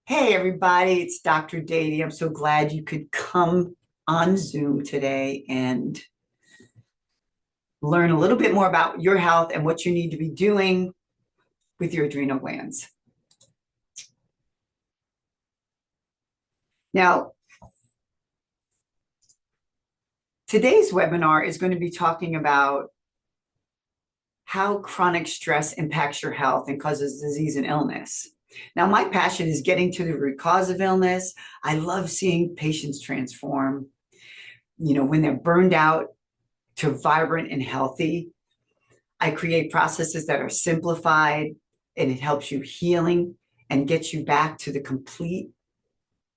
Hey, everybody, it's Dr. Dady. I'm so glad you could come on Zoom today and learn a little bit more about your health and what you need to be doing with your adrenal glands. Now, today's webinar is going to be talking about how chronic stress impacts your health and causes disease and illness. Now, my passion is getting to the root cause of illness. I love seeing patients transform, when they're burned out to vibrant and healthy. I create processes that are simplified and it helps you healing and gets you back to the complete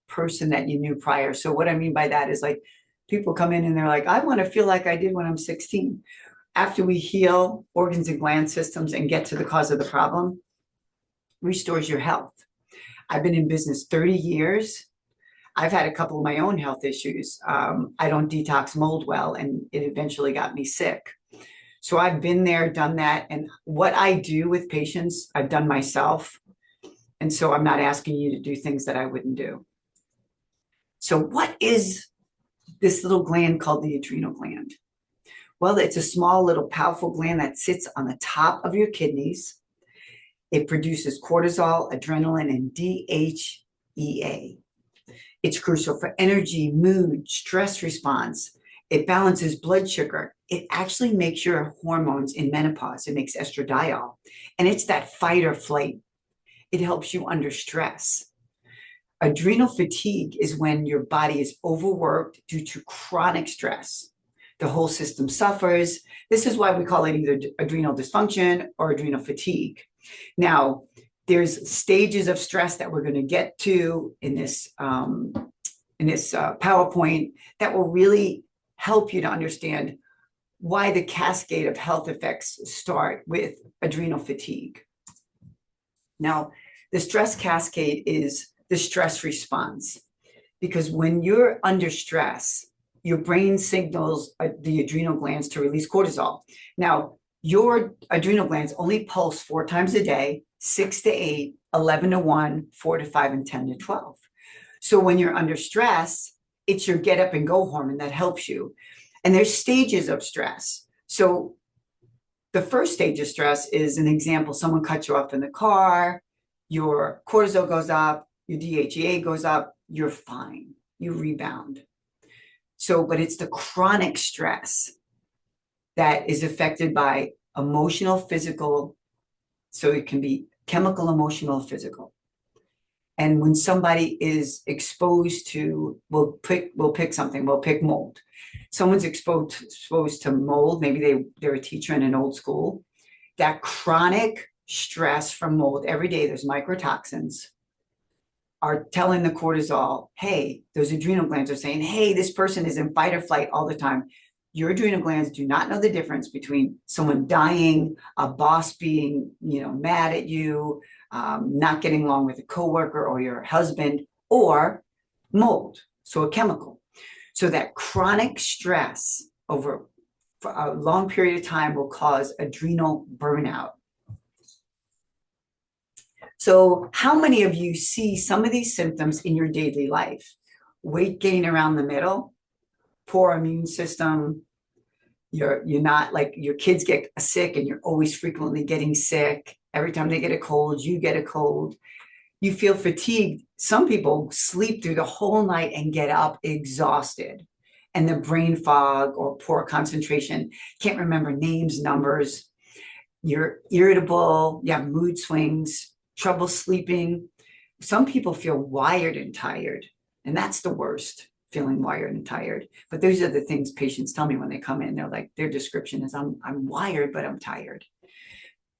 person that you knew prior. So what I mean by that is like people come in and they're like, I want to feel like I did when I'm 16. After we heal organs and gland systems and get to the cause of the problem, restores your health. I've been in business 30 years. I've had a couple of my own health issues. I don't detox mold well, and it eventually got me sick. So I've been there, done that. And what I do with patients, I've done myself. And so I'm not asking you to do things that I wouldn't do. So what is this little gland called the adrenal gland? Well, it's a small little powerful gland that sits on the top of your kidneys. It produces cortisol, adrenaline, and DHEA. It's crucial for energy, mood, stress response. It balances blood sugar. It actually makes your hormones in menopause. It makes estradiol. And it's that fight or flight. It helps you under stress. Adrenal fatigue is when your body is overworked due to chronic stress. The whole system suffers. This is why we call it either adrenal dysfunction or adrenal fatigue. Now, there's stages of stress that we're going to get to in this PowerPoint that will really help you to understand why the cascade of health effects start with adrenal fatigue. Now, the stress cascade is the stress response, because when you're under stress, your brain signals the adrenal glands to release cortisol. Now, your adrenal glands only pulse 4 times a day, 6 to 8, 11 to 1, 4 to 5, and 10 to 12. So when you're under stress, it's your get up and go hormone that helps you. And there's stages of stress. So the first stage of stress is an example. Someone cuts you off in the car, your cortisol goes up, your DHEA goes up, you're fine, you rebound. So, but it's the chronic stress that is affected by emotional, physical, so it can be chemical, emotional, physical. And when somebody is exposed to, we'll pick mold. Someone's exposed to mold, maybe they're a teacher in an old school. That chronic stress from mold, every day there's microtoxins, are telling the cortisol, hey, those adrenal glands are saying, hey, this person is in fight or flight all the time. Your adrenal glands do not know the difference between someone dying, a boss being, mad at you, not getting along with a coworker or your husband, or mold, so a chemical. So that chronic stress over a long period of time will cause adrenal burnout. So how many of you see some of these symptoms in your daily life? Weight gain around the middle, poor immune system, you're not, like, your kids get sick and you're always frequently getting sick. Every time they get a cold, you get a cold. You feel fatigued. Some people sleep through the whole night and get up exhausted. And the brain fog or poor concentration, can't remember names, numbers. You're irritable, you have mood swings, trouble sleeping. Some people feel wired and tired, and that's the worst, feeling wired and tired. But those are the things patients tell me when they come in. They're like, their description is, I'm wired, but I'm tired.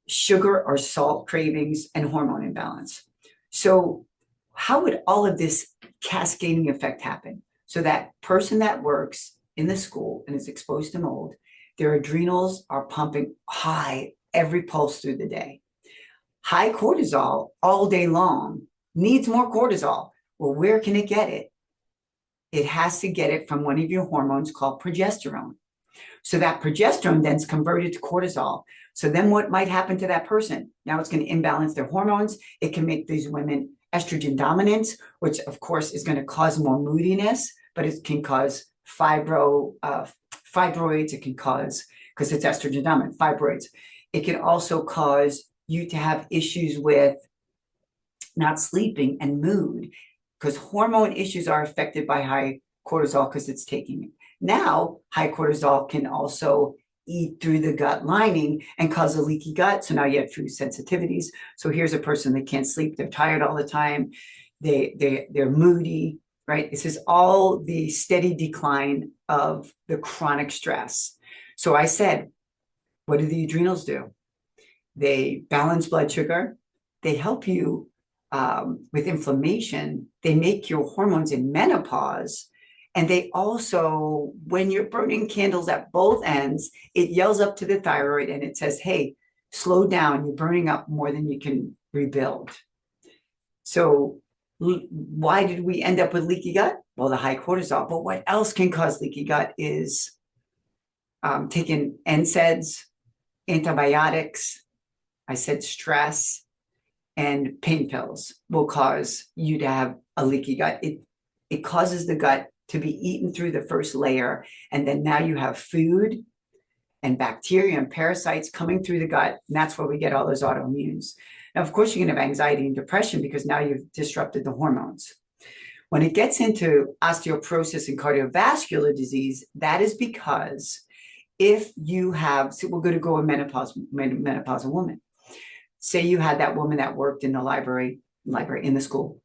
Sugar or salt cravings and hormone imbalance. So how would all of this cascading effect happen? So that person that works in the school and is exposed to mold, their adrenals are pumping high every pulse through the day. High cortisol all day long needs more cortisol. Well, where can it get it? It has to get it from one of your hormones called progesterone. So that progesterone then is converted to cortisol. So then what might happen to that person? Now it's going to imbalance their hormones. It can make these women estrogen dominant, which of course is going to cause more moodiness, but it can cause fibroids. It can cause, because it's estrogen dominant, fibroids. It can also cause you to have issues with not sleeping and mood, because hormone issues are affected by high cortisol because it's taking it. Now, high cortisol can also eat through the gut lining and cause a leaky gut. So now you have food sensitivities. So here's a person that can't sleep. They're tired all the time. They're moody, right? This is all the steady decline of the chronic stress. So I said, what do the adrenals do? They balance blood sugar. They help you with inflammation. They make your hormones in menopause. And they also, when you're burning candles at both ends, it yells up to the thyroid and it says, hey, slow down. You're burning up more than you can rebuild. So why did we end up with leaky gut? Well, the high cortisol. But what else can cause leaky gut is taking NSAIDs, antibiotics, I said stress, and pain pills will cause you to have a leaky gut. It causes the gut to be eaten through the first layer, and then now you have food and bacteria and parasites coming through the gut, and that's where we get all those autoimmunes. Now, of course, you're going to have anxiety and depression because now you've disrupted the hormones. When it gets into osteoporosis and cardiovascular disease, that is because if you have, so we're going to go a menopausal woman. Say you had that woman that worked in the library in the school,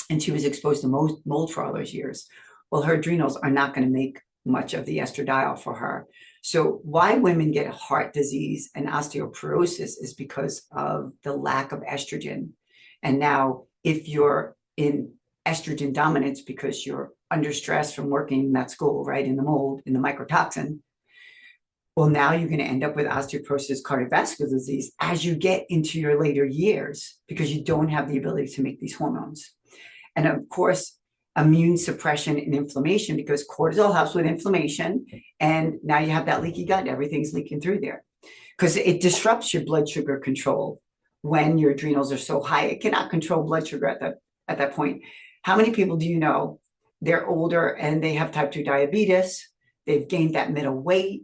and she was exposed to mold for all those years. Well, her adrenals are not going to make much of the estradiol for her. So why women get heart disease and osteoporosis is because of the lack of estrogen. And now if you're in estrogen dominance because you're under stress from working in that school, right, in the mold, in the mycotoxin, well, now you're going to end up with osteoporosis, cardiovascular disease as you get into your later years because you don't have the ability to make these hormones. And of course, immune suppression and inflammation, because cortisol helps with inflammation. And now you have that leaky gut. Everything's leaking through there because it disrupts your blood sugar control when your adrenals are so high. It cannot control blood sugar at that point. How many people do you know they're older and they have type 2 diabetes? They've gained that middle weight.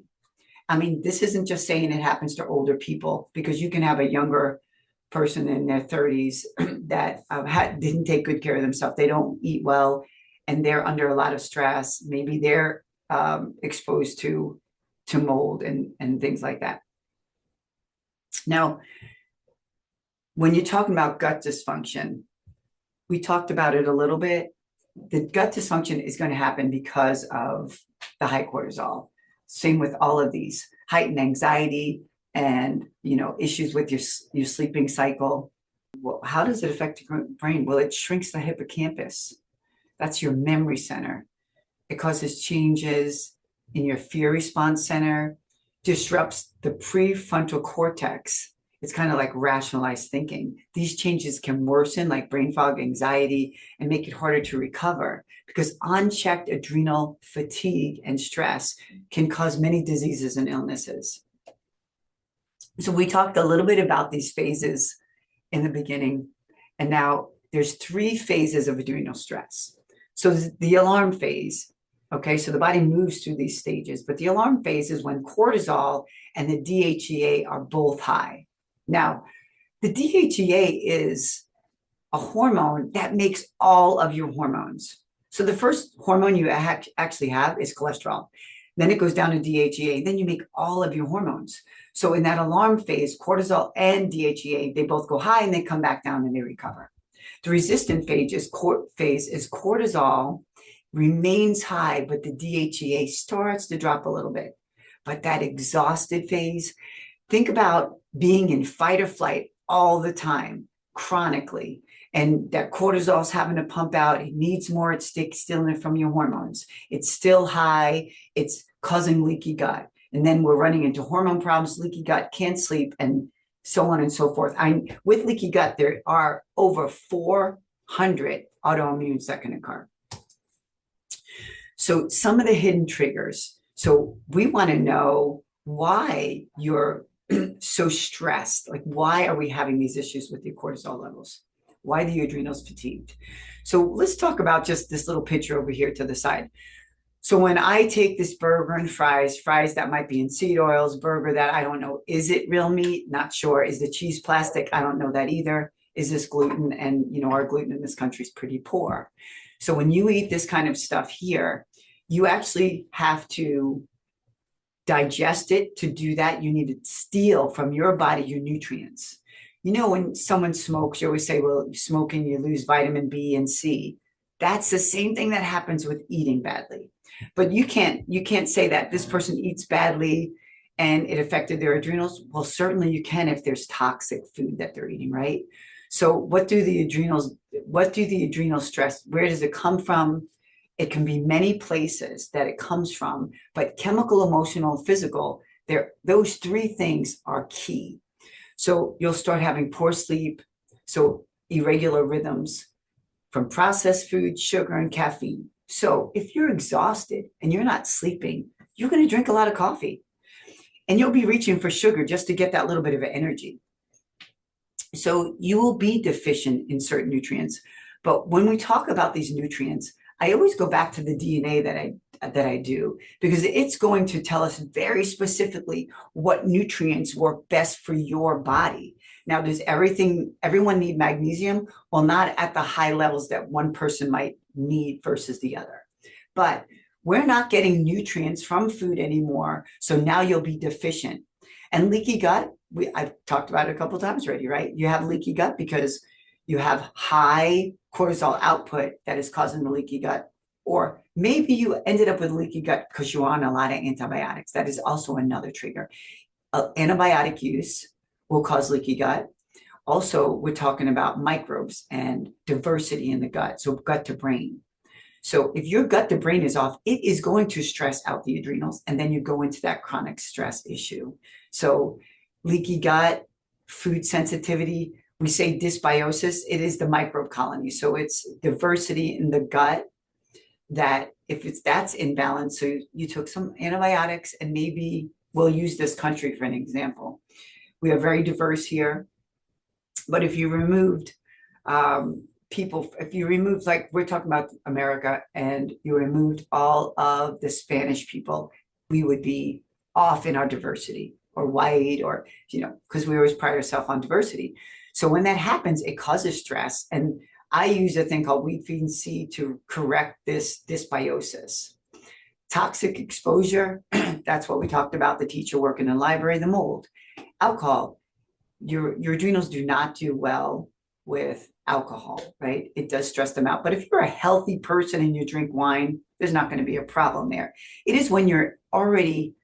I mean, this isn't just saying it happens to older people, because you can have a younger person in their 30s that didn't take good care of themselves. They don't eat well and they're under a lot of stress. Maybe they're exposed to mold and things like that. Now, when you're talking about gut dysfunction, we talked about it a little bit. The gut dysfunction is going to happen because of the high cortisol. Same with all of these, heightened anxiety and, issues with your sleeping cycle. Well, how does it affect your brain? Well, it shrinks the hippocampus. That's your memory center. It causes changes in your fear response center, disrupts the prefrontal cortex. It's kind of like rationalized thinking. These changes can worsen like brain fog, anxiety, and make it harder to recover, because unchecked adrenal fatigue and stress can cause many diseases and illnesses. So we talked a little bit about these phases in the beginning, and now there's 3 phases of adrenal stress. So the alarm phase, okay, so the body moves through these stages, but the alarm phase is when cortisol and the DHEA are both high. Now, the DHEA is a hormone that makes all of your hormones. So the first hormone you actually have is cholesterol. Then it goes down to DHEA. Then you make all of your hormones. So in that alarm phase, cortisol and DHEA, they both go high and they come back down and they recover. The resistant phase is cortisol remains high, but the DHEA starts to drop a little bit. But that exhausted phase, think about being in fight or flight all the time, chronically, and that cortisol is having to pump out. It needs more. It's stealing from your hormones. It's still high. It's causing leaky gut. And then we're running into hormone problems, leaky gut, can't sleep, and so on and so forth. With leaky gut, there are over 400 autoimmunes that can occur. So some of the hidden triggers. So we want to know why you're so stressed. Like, why are we having these issues with your cortisol levels? Why are the adrenals fatigued? So let's talk about just this little picture over here to the side. So when I take this burger and fries that might be in seed oils, burger that I don't know, is it real meat? Not sure. Is the cheese plastic? I don't know that either. Is this gluten? And our gluten in this country is pretty poor. So when you eat this kind of stuff here, you actually have to digest it. To do that, you need to steal from your body your nutrients. When someone smokes, you always say, well, smoking, you lose vitamin B and C. That's the same thing that happens with eating badly. But you can't say that this person eats badly and it affected their adrenals. Well, certainly you can if there's toxic food that they're eating, right? So what do the adrenals stress? Where does it come from? It can be many places that it comes from, but chemical, emotional, physical, those three things are key. So you'll start having poor sleep, so irregular rhythms from processed food, sugar, and caffeine. So if you're exhausted and you're not sleeping, you're going to drink a lot of coffee and you'll be reaching for sugar just to get that little bit of energy. So you will be deficient in certain nutrients. But when we talk about these nutrients, I always go back to the DNA that I do, because it's going to tell us very specifically what nutrients work best for your body. Now, does everyone need magnesium? Well, not at the high levels that one person might need versus the other. But we're not getting nutrients from food anymore. So now you'll be deficient. And leaky gut, I've talked about it a couple of times already, right? You have leaky gut because you have high cortisol output that is causing the leaky gut. Or maybe you ended up with leaky gut because you're on a lot of antibiotics. That is also another trigger. Antibiotic use will cause leaky gut. Also, we're talking about microbes and diversity in the gut, so gut to brain. So if your gut to brain is off, it is going to stress out the adrenals, and then you go into that chronic stress issue. So leaky gut, food sensitivity, we say dysbiosis, it is the microbe colony. So it's diversity in the gut that that's imbalance. So you took some antibiotics, and maybe we'll use this country for an example. We are very diverse here. But if you removed like we're talking about America, and you removed all of the Spanish people, we would be off in our diversity, or white, or, because we always pride ourselves on diversity. So when that happens, it causes stress. And I use a thing called wheat, feed, and seed to correct this dysbiosis. Toxic exposure, that's what we talked about, the teacher working in the library, the mold, alcohol. Your adrenals do not do well with alcohol, right? It does stress them out. But if you're a healthy person and you drink wine, there's not going to be a problem there. It is when you're already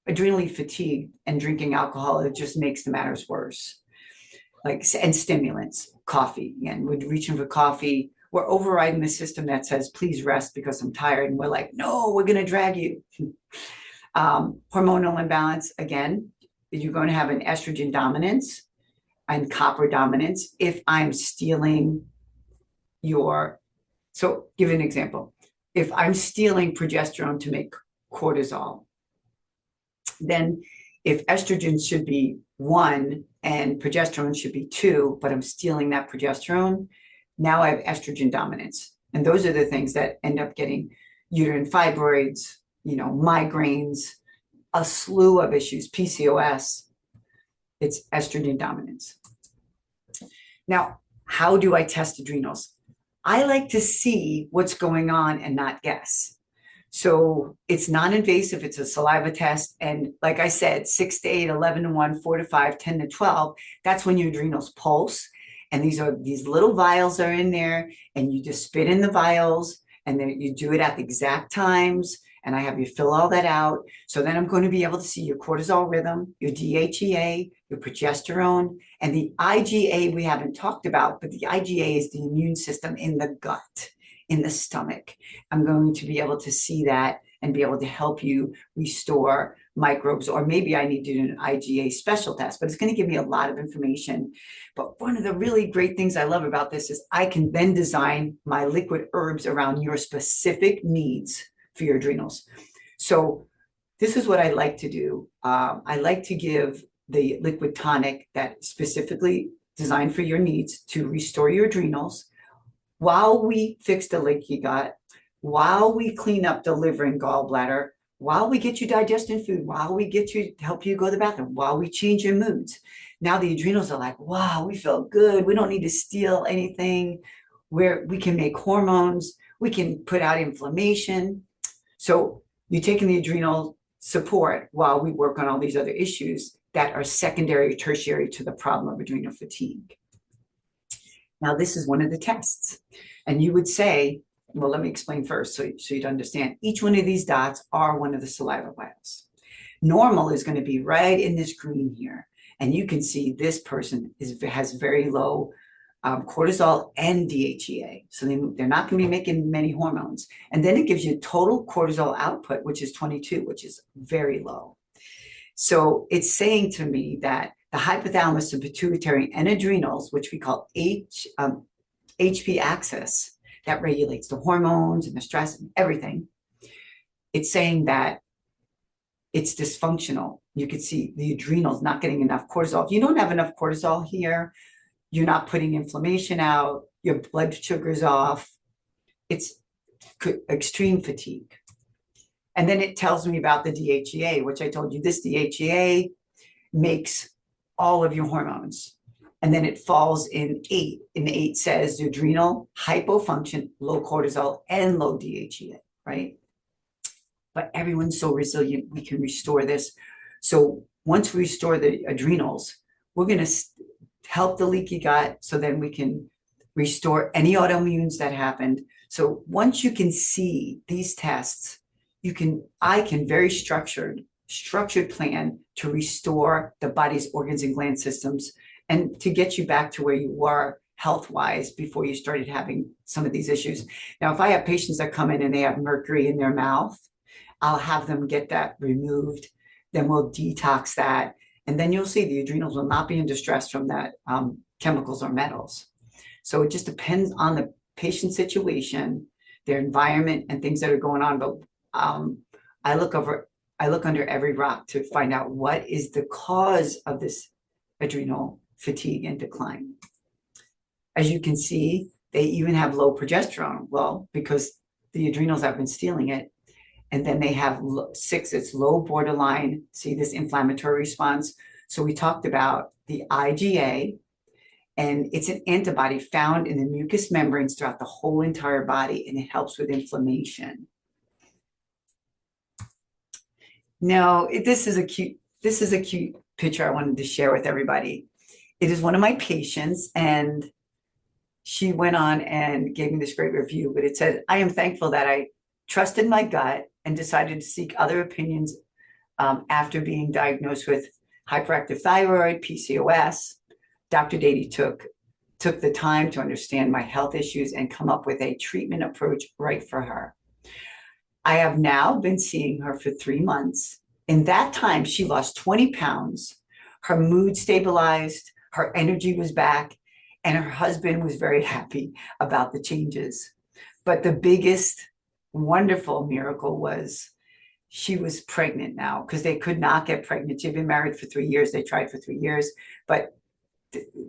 adrenally fatigued and drinking alcohol, it just makes the matters worse. And stimulants, coffee. Again, we're reaching for coffee. We're overriding the system that says, please rest because I'm tired. And we're like, no, we're going to drag you. Hormonal imbalance, again, you're going to have an estrogen dominance and copper dominance if I'm stealing so give an example. If I'm stealing progesterone to make cortisol, then if estrogen should be 1 and progesterone should be 2, but I'm stealing that progesterone, now I have estrogen dominance. And those are the things that end up getting uterine fibroids, migraines, a slew of issues, PCOS. It's estrogen dominance. Now, how do I test adrenals? I like to see what's going on and not guess. So it's non-invasive. It's a saliva test. And like I said, 6 to 8, 11 to 1, 4 to 5, 10 to 12, that's when your adrenals pulse. And these little vials are in there, and you just spit in the vials, and then you do it at the exact times. And I have you fill all that out. So then I'm going to be able to see your cortisol rhythm, your DHEA, your progesterone, and the IgA we haven't talked about, but the IgA is the immune system in the gut, in the stomach. I'm going to be able to see that and be able to help you restore microbes, or maybe I need to do an IgA special test, but it's going to give me a lot of information. But one of the really great things I love about this is I can then design my liquid herbs around your specific needs for your adrenals. So this is what I like to do. I like to give the liquid tonic that specifically designed for your needs to restore your adrenals while we fix the leaky gut, while we clean up the liver and gallbladder, while we get you digesting food, while we get you help you go to the bathroom, while we change your moods. Now the adrenals are like, wow, we feel good. We don't need to steal anything. Where we can make hormones, we can put out inflammation. So you're taking the adrenal support while we work on all these other issues that are secondary or tertiary to the problem of adrenal fatigue. Now, this is one of the tests. And you would say, well, let me explain first so you'd understand. Each one of these dots are one of the saliva glands. Normal is going to be right in this green here. And you can see this person has very low cortisol and DHEA. So they're not going to be making many hormones. And then it gives you total cortisol output, which is 22, which is very low. So it's saying to me that the hypothalamus and pituitary and adrenals, which we call HP axis, that regulates the hormones and the stress and everything, it's saying that it's dysfunctional. You could see the adrenals not getting enough cortisol. If you don't have enough cortisol here, you're not putting inflammation out, your blood sugar's off, it's extreme fatigue. And then it tells me about the DHEA, which I told you, this DHEA makes all of your hormones. And then it falls in 8. And 8 says the adrenal, hypofunction, low cortisol, and low DHEA, right? But everyone's so resilient, we can restore this. So once we restore the adrenals, we're going to help the leaky gut so then we can restore any autoimmunes that happened. So once you can see these tests, I can very structured plan to restore the body's organs and gland systems and to get you back to where you were health-wise before you started having some of these issues. Now, if I have patients that come in and they have mercury in their mouth, I'll have them get that removed. Then we'll detox that. And then you'll see the adrenals will not be in distress from that chemicals or metals. So it just depends on the patient situation, their environment, and things that are going on. But I look under every rock to find out what is the cause of this adrenal fatigue and decline. As you can see, they even have low progesterone. Well, because the adrenals have been stealing it. And then they have 6, it's low borderline. See this inflammatory response. So we talked about the IgA, and it's an antibody found in the mucous membranes throughout the whole entire body, and it helps with inflammation. Now, this is a cute picture I wanted to share with everybody. It is one of my patients, and she went on and gave me this great review, but it said, I am thankful that I trusted my gut and decided to seek other opinions after being diagnosed with hyperactive thyroid, PCOS. Dr. Dady took the time to understand my health issues and come up with a treatment approach right for her. I have now been seeing her for 3 months. In that time, she lost 20 pounds. Her mood stabilized, her energy was back, and her husband was very happy about the changes. But the biggest wonderful miracle was she was pregnant now, because they could not get pregnant. She'd been married for 3 years. They tried for 3 years. But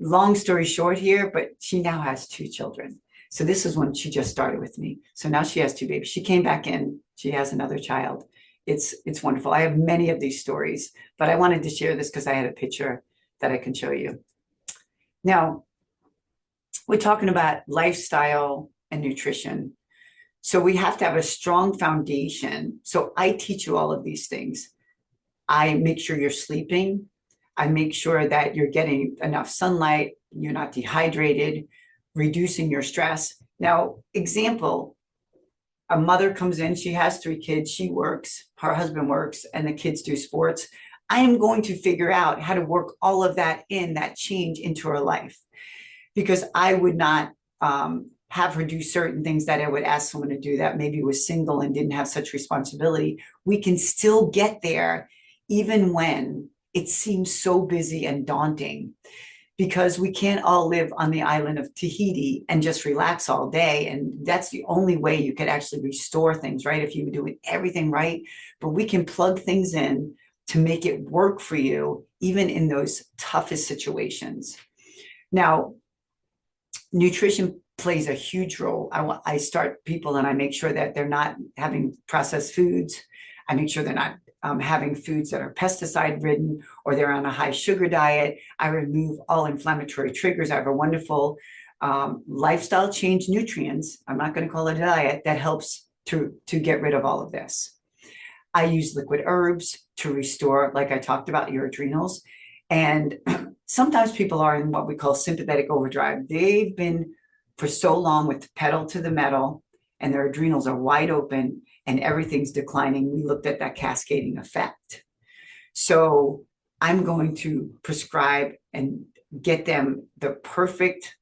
long story short here, but she now has 2 children. So this is when she just started with me. So now she has 2 babies. She came back in. She has another child. It's wonderful. I have many of these stories, but I wanted to share this because I had a picture that I can show you. Now, we're talking about lifestyle and nutrition. So we have to have a strong foundation. So I teach you all of these things. I make sure you're sleeping. I make sure that you're getting enough sunlight, you're not dehydrated, reducing your stress. Now, example, a mother comes in, she has 3 kids, she works, her husband works, and the kids do sports. I am going to figure out how to work all of that change into her life, because I would not have her do certain things that I would ask someone to do that maybe was single and didn't have such responsibility. We can still get there even when it seems so busy and daunting. because we can't all live on the island of Tahiti and just relax all day. And that's the only way you could actually restore things, right? If you were doing everything right, but we can plug things in to make it work for you, even in those toughest situations. Now, nutrition plays a huge role. I start people and I make sure that they're not having processed foods. I make sure they're not having foods that are pesticide ridden or they're on a high sugar diet. I remove all inflammatory triggers. I have a wonderful lifestyle change nutrients. I'm not going to call it a diet that helps to get rid of all of this. I use liquid herbs to restore, like I talked about, your adrenals. And sometimes people are in what we call sympathetic overdrive. They've been for so long with the pedal to the metal and their adrenals are wide open and everything's declining. We looked at that cascading effect. So I'm going to prescribe and get them the perfect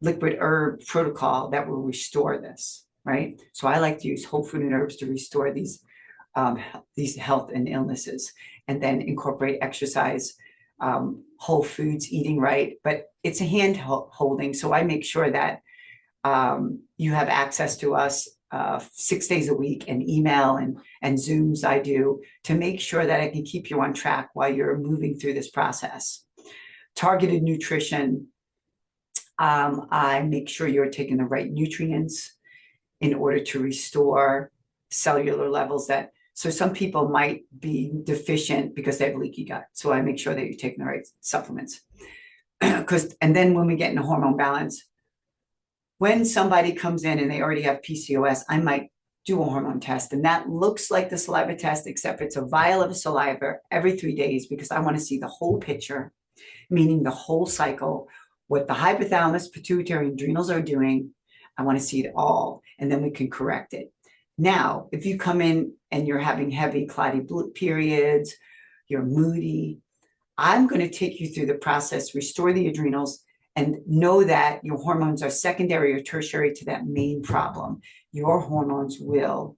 liquid herb protocol that will restore this, right? So I like to use whole food and herbs to restore these health and illnesses, and then incorporate exercise, whole foods, eating right. But it's a hand holding. So I make sure that you have access to us 6 days a week, and email and Zooms I do to make sure that I can keep you on track while you're moving through this process. Targeted nutrition, I make sure you're taking the right nutrients in order to restore cellular levels that, so some people might be deficient because they have leaky gut. So I make sure that you're taking the right supplements. And then when we get into hormone balance, when somebody comes in and they already have PCOS, I might do a hormone test. And that looks like the saliva test, except it's a vial of saliva every 3 days, because I want to see the whole picture, meaning the whole cycle, what the hypothalamus, pituitary, and adrenals are doing. I want to see it all, and then we can correct it. Now, if you come in and you're having heavy cloudy periods, you're moody, I'm going to take you through the process, restore the adrenals, and know that your hormones are secondary or tertiary to that main problem. Your hormones will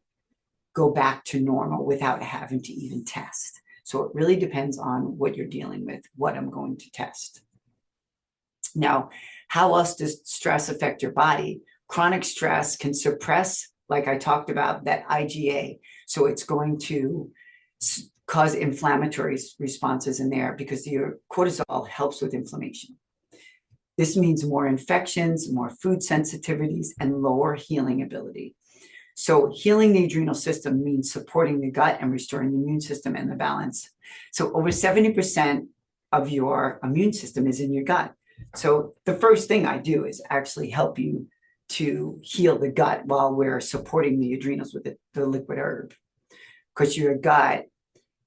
go back to normal without having to even test. So it really depends on what you're dealing with, what I'm going to test. Now, how else does stress affect your body? Chronic stress can suppress, like I talked about, that IgA. So it's going to cause inflammatory responses in there because your cortisol helps with inflammation. This means more infections, more food sensitivities, and lower healing ability. So healing the adrenal system means supporting the gut and restoring the immune system and the balance. So over 70% of your immune system is in your gut. So the first thing I do is actually help you to heal the gut while we're supporting the adrenals with the liquid herb. Because your gut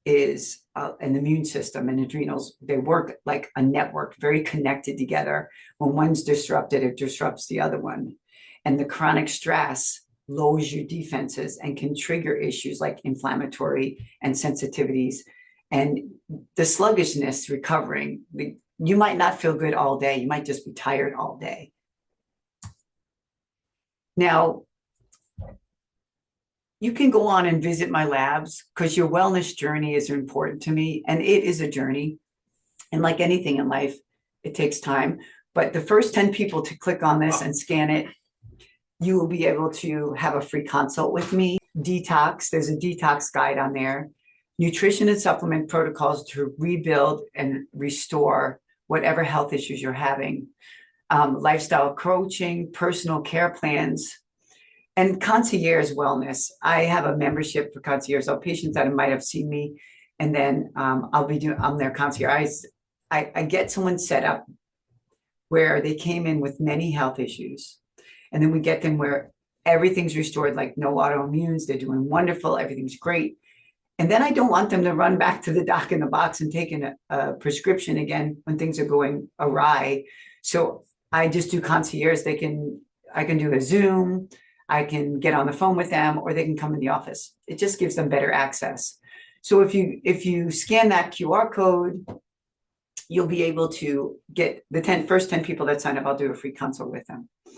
is an immune system, and adrenals, they work like a network, very connected together. When one's disrupted, it disrupts the other one. And the chronic stress lowers your defenses and can trigger issues like inflammatory and sensitivities. And the sluggishness recovering, you might not feel good all day. You might just be tired all day. Now, you can go on and visit my labs because your wellness journey is important to me, and it is a journey. And like anything in life, it takes time. But the first 10 people to click on this and scan it, you will be able to have a free consult with me. Detox, there's a detox guide on there. Nutrition and supplement protocols to rebuild and restore whatever health issues you're having. Lifestyle coaching, personal care plans, and concierge wellness. I have a membership for concierge. So patients that might have seen me, and then I'm their concierge. I get someone set up where they came in with many health issues, and then we get them where everything's restored, like no autoimmunes, they're doing wonderful, everything's great. And then I don't want them to run back to the doc in the box and take a prescription again when things are going awry. So I just do concierge. I can do a Zoom, I can get on the phone with them, or they can come in the office. It just gives them better access. So if you scan that QR code, you'll be able to get the first 10 people that sign up. I'll do a free consult with them.